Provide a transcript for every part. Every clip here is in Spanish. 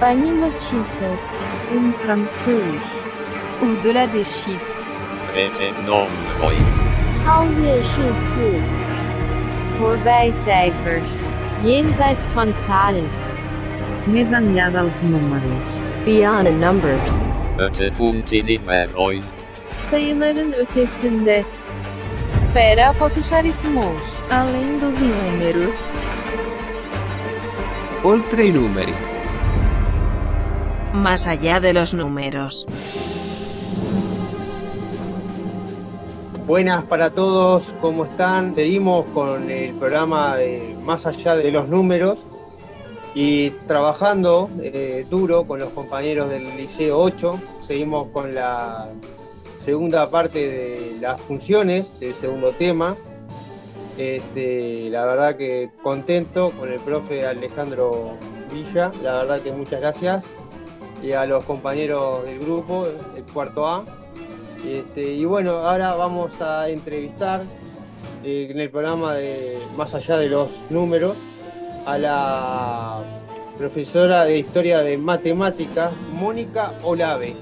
Animal chiffres. Au-delà des chiffres. 超越数字 Voorbij cijfers. Jenseits von Zahlen. Més enllà dels números. Beyond the numbers. Sayıların ötesinde. Pera από τους αριθμούς. Além dos números. Oltre i numeri. Más allá de los números. Buenas para todos, ¿cómo están? Seguimos con el programa de Más allá de los números y trabajando duro con los compañeros del Liceo 8. Seguimos con la segunda parte de las funciones, del segundo tema. La verdad que contento con el profe Alejandro Villa, la verdad que muchas gracias. Y a los compañeros del grupo, el cuarto A. Y bueno, ahora vamos a entrevistar en el programa de Más allá de los números a la profesora de Historia de Matemáticas, Mónica Olave.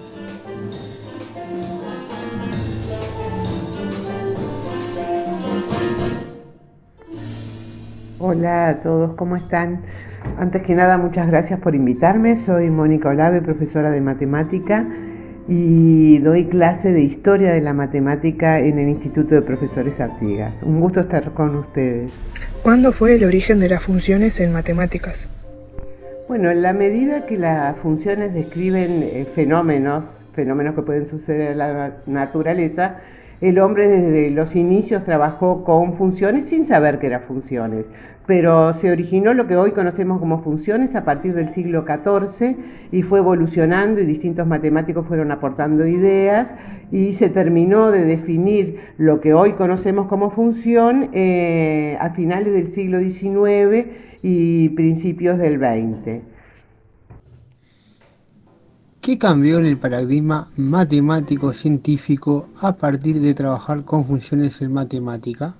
Hola a todos, ¿cómo están? Antes que nada, muchas gracias por invitarme. Soy Mónica Olave, profesora de matemática, y doy clase de Historia de la Matemática en el Instituto de Profesores Artigas. Un gusto estar con ustedes. ¿Cuándo fue el origen de las funciones en matemáticas? Bueno, en la medida que las funciones describen fenómenos que pueden suceder en la naturaleza, el hombre desde los inicios trabajó con funciones sin saber que eran funciones, pero se originó lo que hoy conocemos como funciones a partir del siglo XIV y fue evolucionando y distintos matemáticos fueron aportando ideas y se terminó de definir lo que hoy conocemos como función a finales del siglo XIX y principios del XX. ¿Qué cambió en el paradigma matemático-científico a partir de trabajar con funciones en matemática?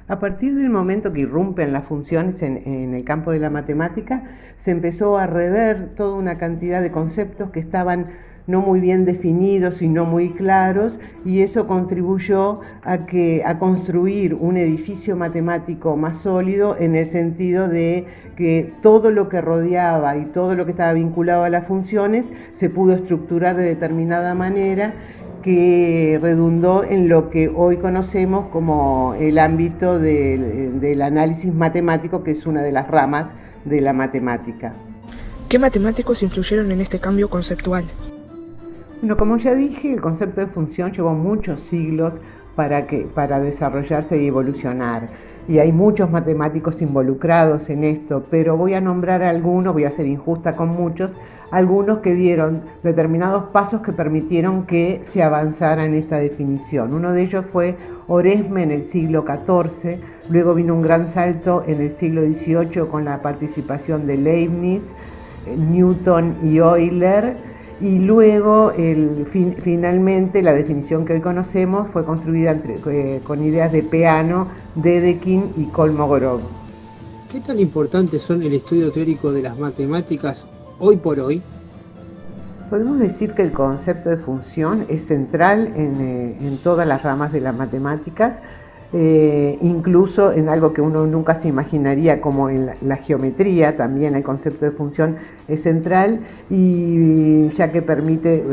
A partir del momento que irrumpen las funciones en el campo de la matemática, se empezó a rever toda una cantidad de conceptos que estaban no muy bien definidos y no muy claros, y eso contribuyó a construir un edificio matemático más sólido, en el sentido de que todo lo que rodeaba y todo lo que estaba vinculado a las funciones se pudo estructurar de determinada manera que redundó en lo que hoy conocemos como el ámbito del análisis matemático, que es una de las ramas de la matemática. ¿Qué matemáticos influyeron en este cambio conceptual? Bueno, como ya dije, el concepto de función llevó muchos siglos para desarrollarse y evolucionar. Y hay muchos matemáticos involucrados en esto, pero voy a nombrar algunos, voy a ser injusta con muchos, algunos que dieron determinados pasos que permitieron que se avanzara en esta definición. Uno de ellos fue Oresme en el siglo XIV, luego vino un gran salto en el siglo XVIII con la participación de Leibniz, Newton y Euler, y luego finalmente la definición que hoy conocemos fue construida con ideas de Peano, Dedekind y Kolmogorov. ¿Qué tan importantes son el estudio teórico de las matemáticas hoy por hoy? Podemos decir que el concepto de función es central en todas las ramas de las matemáticas, incluso en algo que uno nunca se imaginaría, como en la geometría. También el concepto de función es central, y ya que permite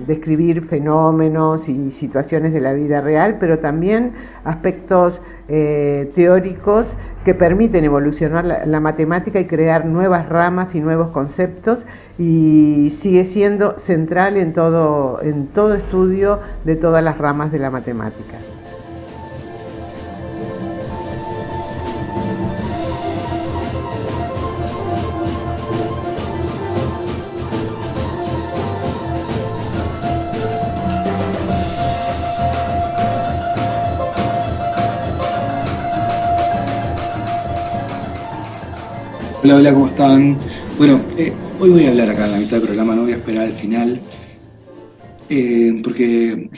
describir fenómenos y situaciones de la vida real, pero también aspectos teóricos que permiten evolucionar la matemática y crear nuevas ramas y nuevos conceptos, y sigue siendo central en todo estudio de todas las ramas de la matemática. Hola, ¿cómo están? Bueno, hoy voy a hablar acá en la mitad del programa, no voy a esperar al final. porque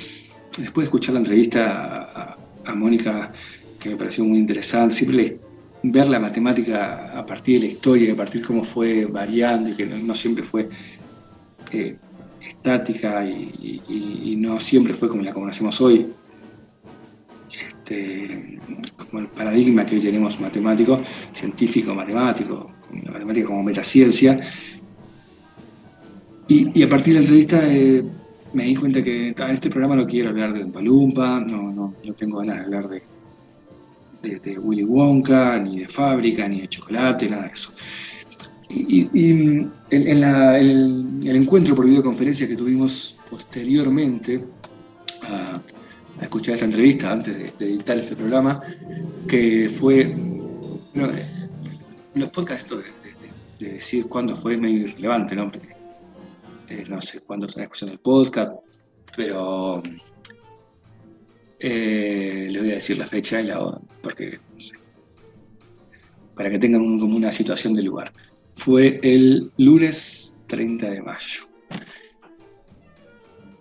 después de escuchar la entrevista a Mónica, que me pareció muy interesante, siempre ver la matemática a partir de la historia, a partir de cómo fue variando y que no siempre fue estática y no siempre fue como la conocemos hoy, como el paradigma que hoy tenemos matemático, científico, matemático, la matemática como metaciencia. Y a partir de la entrevista me di cuenta que en este programa no quiero hablar de Oompa Loompa, no tengo ganas de hablar de Willy Wonka, ni de fábrica, ni de chocolate, nada de eso. Y en el encuentro por videoconferencia que tuvimos posteriormente a escuchar esta entrevista, antes de editar este programa, que fue... los podcasts, esto de decir cuándo fue es medio irrelevante, ¿no? Porque, no sé cuándo están escuchando el podcast, pero les voy a decir la fecha y la hora, porque no sé, para que tengan como una situación del lugar. Fue el lunes 30 de mayo.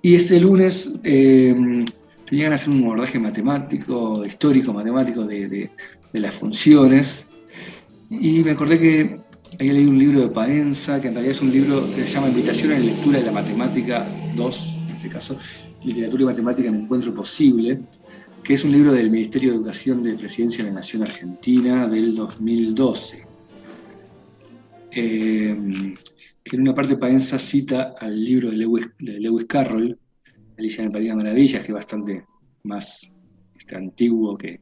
Y ese lunes tenían que hacer un abordaje matemático, histórico matemático de las funciones, y me acordé que había leído un libro de Paenza, que en realidad es un libro que se llama Invitación a la lectura de la matemática 2, en este caso, Literatura y Matemática en Encuentro Posible, que es un libro del Ministerio de Educación de Presidencia de la Nación Argentina del 2012. Que en una parte Paenza cita al libro de Lewis Carroll, Alicia en el País de Maravillas, que es bastante más antiguo que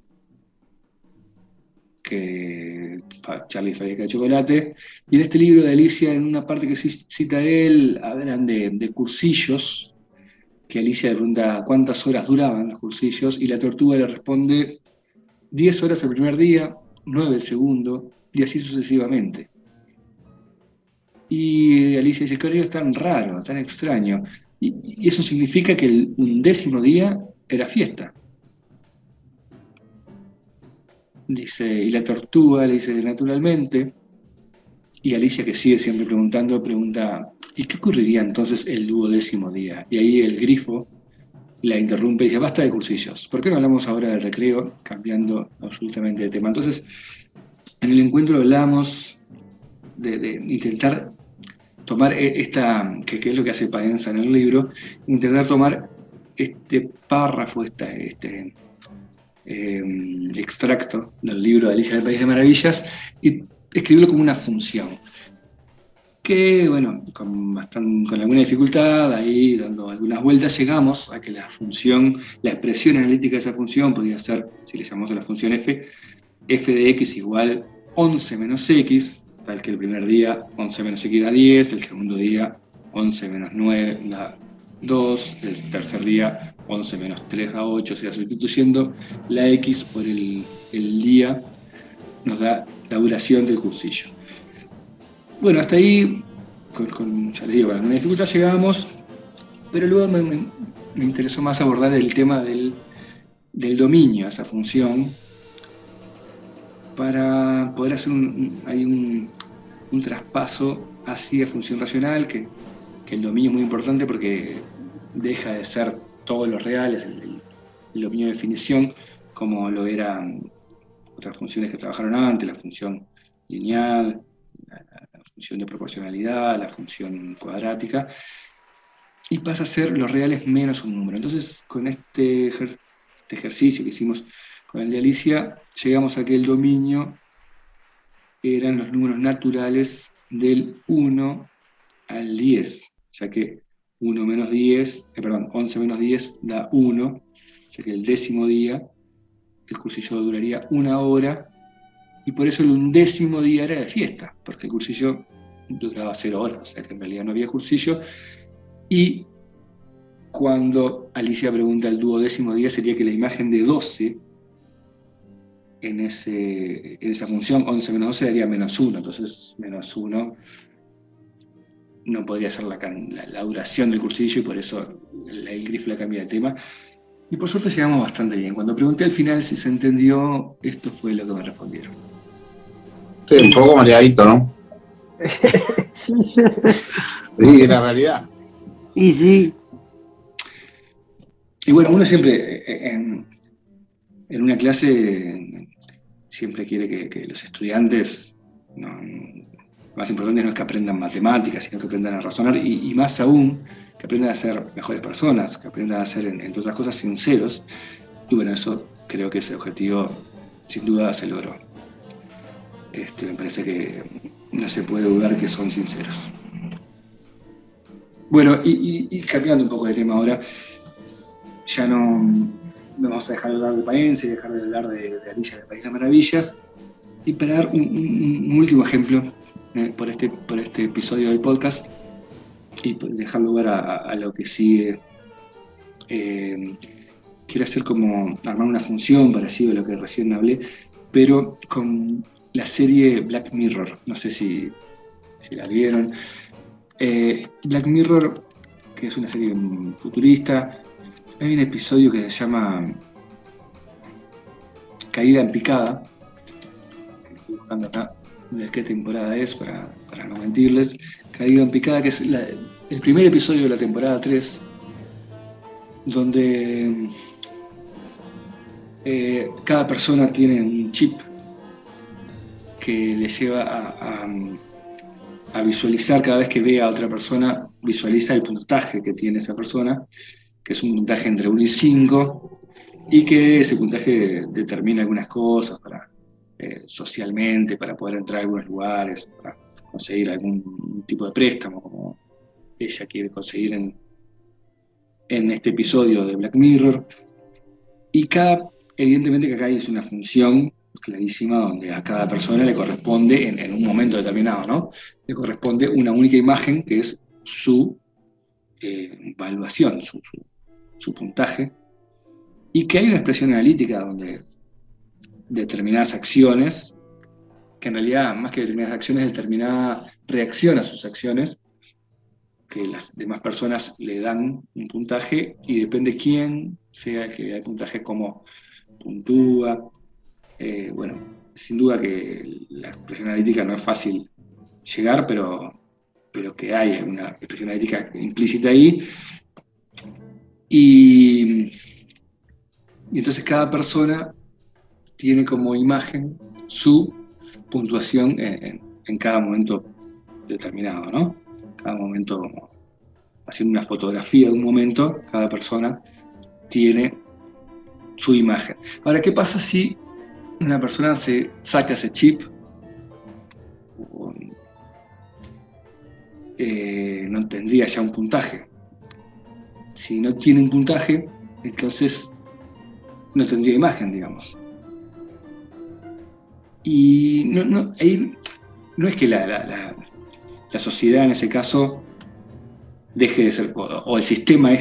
Charlie y Fábrica de Chocolate. Y en este libro de Alicia, en una parte que cita él, hablan de cursillos, que Alicia le pregunta cuántas horas duraban los cursillos, y la tortuga le responde 10 horas el primer día, 9 el segundo, y así sucesivamente. Y Alicia dice, qué horario tan raro, tan extraño. Y eso significa que el 11º día era fiesta. Dice, y la tortuga le dice, naturalmente. Y Alicia, que sigue siempre preguntando, pregunta, ¿y qué ocurriría entonces el 12º día? Y ahí el grifo la interrumpe y dice, basta de cursillos. ¿Por qué no hablamos ahora del recreo? Cambiando absolutamente de tema. Entonces, en el encuentro hablamos de intentar tomar esta, que es lo que hace Paenza en el libro, intentar tomar este párrafo, este extracto del libro de Alicia en el País de Maravillas y escribirlo como una función. Que, bueno, con alguna dificultad, ahí dando algunas vueltas, llegamos a que la función, la expresión analítica de esa función podría ser, si le llamamos a la función f de x igual 11 menos x, tal que el primer día 11 menos x da 10, el segundo día 11 menos 9 da 2, el tercer día 11 menos 3 da 8, o sea, sustituyendo la x por el día nos da la duración del cursillo. Bueno, hasta ahí, ya les digo, con alguna dificultad llegamos, pero luego me interesó más abordar el tema del dominio, esa función, para poder hacer un traspaso hacia función racional, que el dominio es muy importante porque deja de ser todos los reales, el dominio de definición, como lo eran otras funciones que trabajaron antes, la función lineal, la función de proporcionalidad, la función cuadrática, y pasa a ser los reales menos un número. Entonces, con este ejercicio que hicimos con el de Alicia, llegamos a que el dominio eran los números naturales del 1 al 10, ya que 11 menos 10 da 1, ya que el 10º día el cursillo duraría 1 hora, y por eso el 11º día era de fiesta, porque el cursillo duraba 0 horas, o sea que en realidad no había cursillo. Y cuando Alicia pregunta el 12º día, sería que la imagen de 12 en esa función 11 menos 12 daría menos 1, entonces menos 1 no podría ser la duración del cursillo, y por eso el grifo la cambia de tema. Y por suerte llegamos bastante bien. Cuando pregunté al final si se entendió, esto fue lo que me respondieron. Sí, un poco mareadito, ¿no? Sí, la realidad. Y sí. Y bueno, uno siempre en una clase siempre quiere que los estudiantes, lo más importante no es que aprendan matemáticas, sino que aprendan a razonar y más aún que aprendan a ser mejores personas, que aprendan a ser, entre otras cosas, sinceros. Y bueno, eso creo que ese objetivo sin duda se logró. Me parece que no se puede dudar que son sinceros. Bueno, y cambiando un poco de tema ahora, ya no vamos a dejar de hablar de Paense, dejar de hablar de Alicia del País de las Maravillas, y para dar un último ejemplo por este episodio del podcast, y dejar lugar a lo que sigue, quiero hacer como armar una función parecida a lo que recién hablé, pero con la serie Black Mirror. No sé si la vieron. Black Mirror, que es una serie futurista, hay un episodio que se llama Caída en Picada. Estoy buscando acá de qué temporada es para no mentirles. Caída en Picada, que es el primer episodio de la temporada 3, donde cada persona tiene un chip que le lleva a visualizar, cada vez que ve a otra persona, visualiza el puntaje que tiene esa persona, que es un puntaje entre 1 y 5, y que ese puntaje determina algunas cosas socialmente, para poder entrar a algunos lugares, para conseguir algún tipo de préstamo, como ella quiere conseguir en este episodio de Black Mirror. Y evidentemente que acá hay una función clarísima donde a cada persona le corresponde, en un momento determinado, ¿no? Le corresponde una única imagen que es su evaluación, su puntaje, y que hay una expresión analítica donde determinadas acciones, que en realidad más que determinadas acciones, determinada reacción a sus acciones, que las demás personas le dan un puntaje, y depende quién sea el que le da el puntaje, cómo puntúa. Bueno, sin duda que la expresión analítica no es fácil llegar, pero que hay una expresión analítica implícita ahí. Y entonces cada persona tiene como imagen su puntuación en cada momento determinado, ¿no? Cada momento, haciendo una fotografía de un momento, cada persona tiene su imagen. Ahora, ¿qué pasa si una persona se saca ese chip? No tendría ya un puntaje. Si no tiene un puntaje, entonces no tendría imagen, digamos. Y ahí no es que la sociedad en ese caso deje de ser, o el sistema no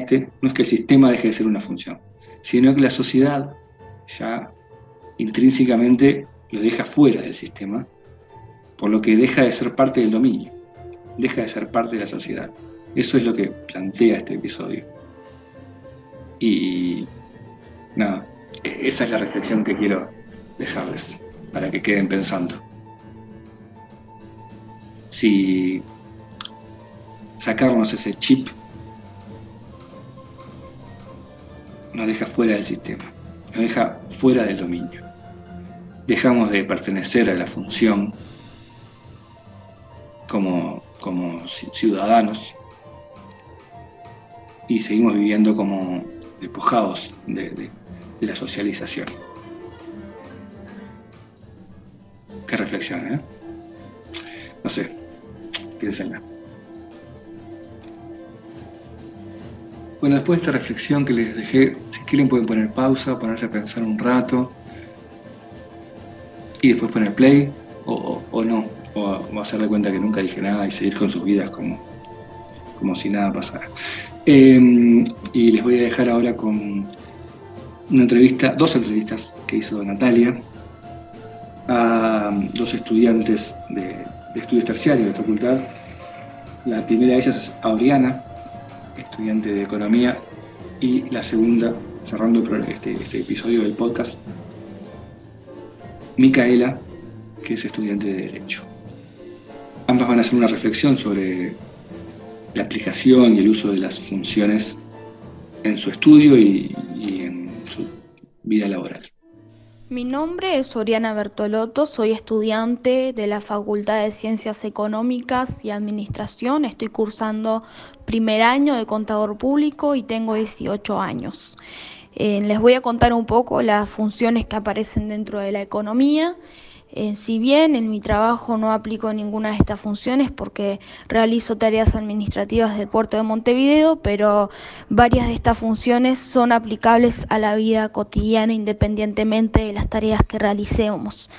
es que el sistema deje de ser una función, sino que la sociedad ya intrínsecamente lo deja fuera del sistema, por lo que deja de ser parte del dominio, deja de ser parte de la sociedad. Eso es lo que plantea este episodio. Y nada, esa es la reflexión que quiero dejarles, para que queden pensando. Si sacarnos ese chip nos deja fuera del sistema, nos deja fuera del dominio. Dejamos de pertenecer a la función como ciudadanos y seguimos viviendo como despojados de la socialización. Qué reflexión, ¿eh? No sé, piénsenla. Bueno, después de esta reflexión que les dejé, si quieren pueden poner pausa, ponerse a pensar un rato y después poner play o no, o hacerle cuenta que nunca dije nada y seguir con sus vidas como si nada pasara. Y les voy a dejar ahora con dos entrevistas que hizo Natalia a dos estudiantes de estudios terciarios de facultad. La primera de ellas es Auriana, estudiante de Economía, y la segunda, cerrando este episodio del podcast, Micaela, que es estudiante de Derecho. Ambas van a hacer una reflexión sobre la aplicación y el uso de las funciones en su estudio y en su vida laboral. Mi nombre es Oriana Bertolotto, soy estudiante de la Facultad de Ciencias Económicas y Administración. Estoy cursando primer año de Contador Público y tengo 18 años. Les voy a contar un poco las funciones que aparecen dentro de la economía. Si bien en mi trabajo no aplico ninguna de estas funciones porque realizo tareas administrativas del puerto de Montevideo, pero varias de estas funciones son aplicables a la vida cotidiana independientemente de las tareas que realicemos.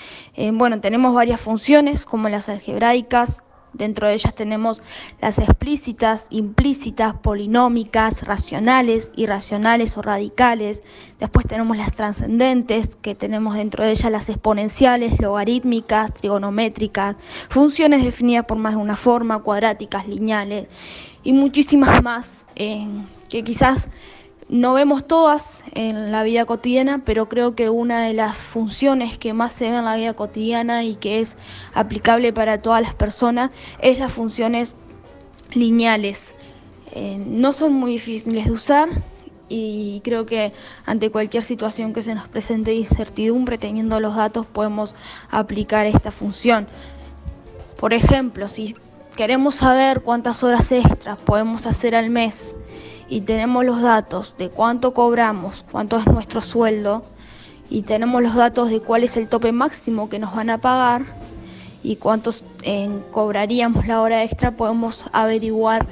Tenemos varias funciones como las algebraicas. Dentro de ellas tenemos las explícitas, implícitas, polinómicas, racionales, irracionales o radicales. Después tenemos las trascendentes, que tenemos dentro de ellas las exponenciales, logarítmicas, trigonométricas, funciones definidas por más de una forma, cuadráticas, lineales y muchísimas más que quizás no vemos todas en la vida cotidiana, pero creo que una de las funciones que más se ve en la vida cotidiana y que es aplicable para todas las personas es las funciones lineales. No son muy difíciles de usar y creo que ante cualquier situación que se nos presente de incertidumbre, teniendo los datos, podemos aplicar esta función. Por ejemplo, si queremos saber cuántas horas extras podemos hacer al mes, y tenemos los datos de cuánto cobramos, cuánto es nuestro sueldo, y tenemos los datos de cuál es el tope máximo que nos van a pagar y cuántos cobraríamos la hora extra, podemos averiguar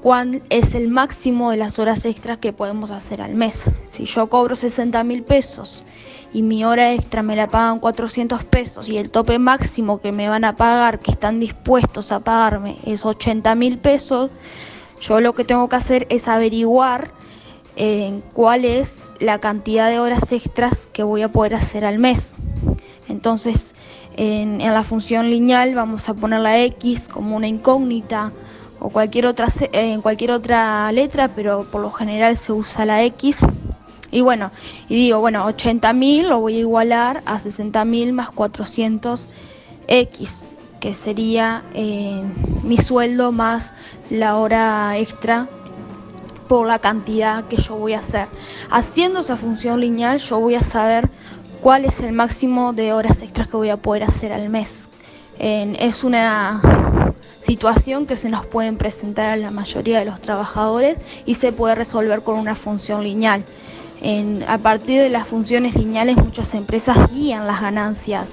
cuál es el máximo de las horas extras que podemos hacer al mes. Si yo cobro 60.000 pesos y mi hora extra me la pagan 400 pesos y el tope máximo que me van a pagar, que están dispuestos a pagarme, es 80.000 pesos, yo lo que tengo que hacer es averiguar cuál es la cantidad de horas extras que voy a poder hacer al mes. Entonces, en la función lineal vamos a poner la X como una incógnita o cualquier otra letra, pero por lo general se usa la X. Y digo, 80.000 lo voy a igualar a 60.000 más 400X, que sería mi sueldo más la hora extra por la cantidad que yo voy a hacer. Haciendo esa función lineal yo voy a saber cuál es el máximo de horas extras que voy a poder hacer al mes. Es una situación que se nos puede presentar a la mayoría de los trabajadores y se puede resolver con una función lineal. A partir de las funciones lineales muchas empresas guían las ganancias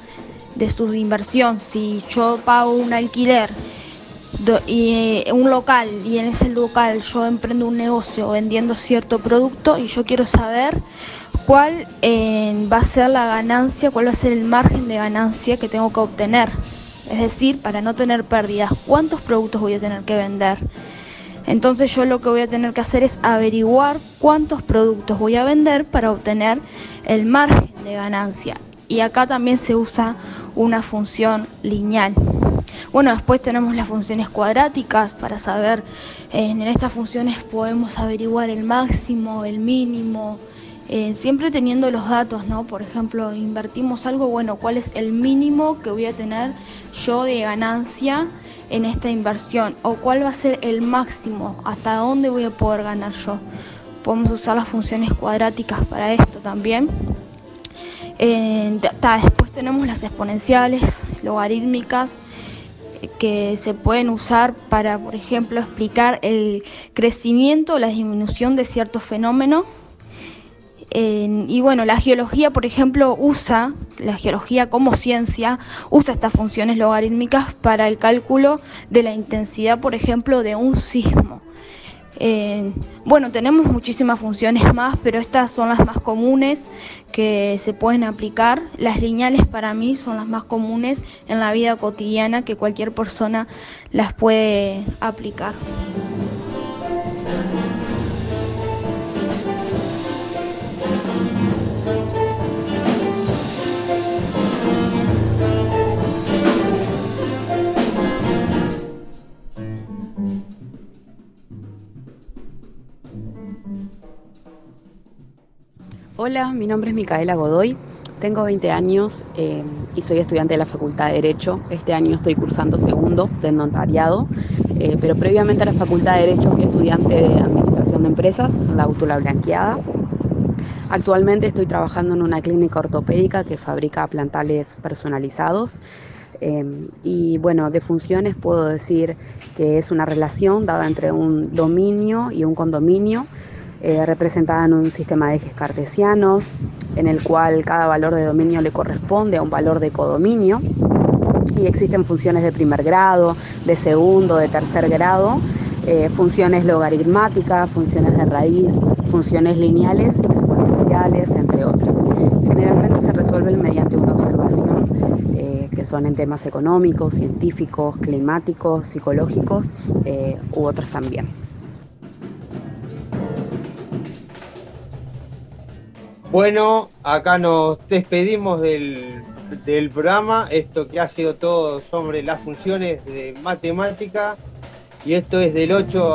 de su inversión. Si yo pago un alquiler y un local y en ese local yo emprendo un negocio vendiendo cierto producto y yo quiero saber cuál va a ser la ganancia, cuál va a ser el margen de ganancia que tengo que obtener, es decir, para no tener pérdidas, cuántos productos voy a tener que vender. Entonces yo lo que voy a tener que hacer es averiguar cuántos productos voy a vender para obtener el margen de ganancia. Y acá también se usa una función lineal. Después tenemos las funciones cuadráticas para saber, en estas funciones podemos averiguar el máximo, el mínimo, siempre teniendo los datos, ¿no? Por ejemplo, invertimos algo, ¿cuál es el mínimo que voy a tener yo de ganancia en esta inversión? O ¿cuál va a ser el máximo? ¿Hasta dónde voy a poder ganar yo? Podemos usar las funciones cuadráticas para esto también. Después tenemos las exponenciales, logarítmicas, que se pueden usar para, por ejemplo, explicar el crecimiento o la disminución de ciertos fenómenos. La geología, por ejemplo, la geología como ciencia usa estas funciones logarítmicas para el cálculo de la intensidad, por ejemplo, de un sismo. Tenemos muchísimas funciones más, pero estas son las más comunes que se pueden aplicar. Las lineales para mí son las más comunes en la vida cotidiana, que cualquier persona las puede aplicar. Hola, mi nombre es Micaela Godoy, tengo 20 años y soy estudiante de la Facultad de Derecho. Este año estoy cursando segundo del notariado, pero previamente a la Facultad de Derecho fui estudiante de Administración Administración de Empresas, la Útula Blanqueada. Actualmente estoy trabajando en una clínica ortopédica que fabrica plantales personalizados. Y bueno, de funciones puedo decir que es una relación dada entre un dominio y un condominio, representada en un sistema de ejes cartesianos, en el cual cada valor de dominio le corresponde a un valor de codominio, y existen funciones de primer grado, de segundo, de tercer grado, funciones logaritmáticas, funciones de raíz, funciones lineales, exponenciales, entre otras. Generalmente se resuelven mediante una observación, que son en temas económicos, científicos, climáticos, psicológicos, u otros también. Bueno, acá nos despedimos del programa, esto que ha sido todo sobre las funciones de matemática, y esto es del 8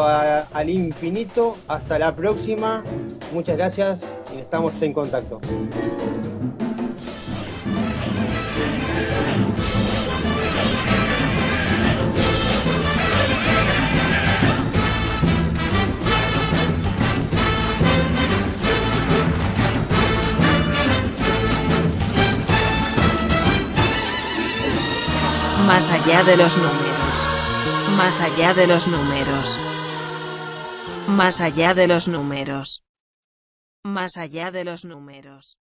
al infinito. Hasta la próxima, muchas gracias y estamos en contacto. Más allá de los números. Más allá de los números. Más allá de los números. Más allá de los números.